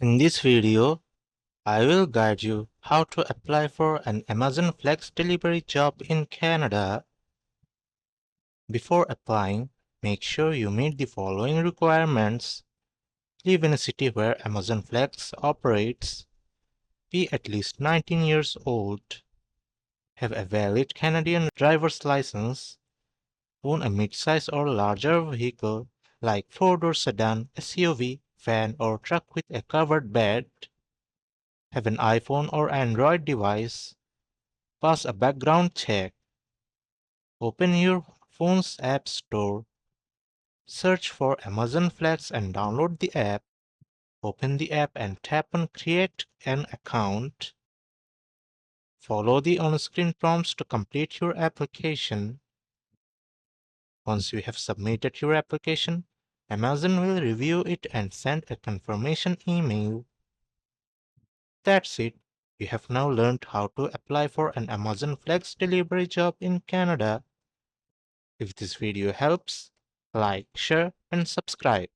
In this video, I will guide you how to apply for an Amazon Flex delivery job in Canada. Before applying, make sure you meet the following requirements. Live in a city where Amazon Flex operates. Be at least 19 years old. Have a valid Canadian driver's license. Own a mid-size or larger vehicle like four-door sedan, SUV, van or truck with a covered bed. Have an iPhone or Android device. Pass a background check. Open your phone's app store. Search for Amazon Flex and download the app. Open the app and tap on Create an account. Follow the on-screen prompts to complete your application. Once you have submitted your application, Amazon will review it and send a confirmation email. That's it. You have now learned how to apply for an Amazon Flex delivery job in Canada. If this video helps, like, share, and subscribe.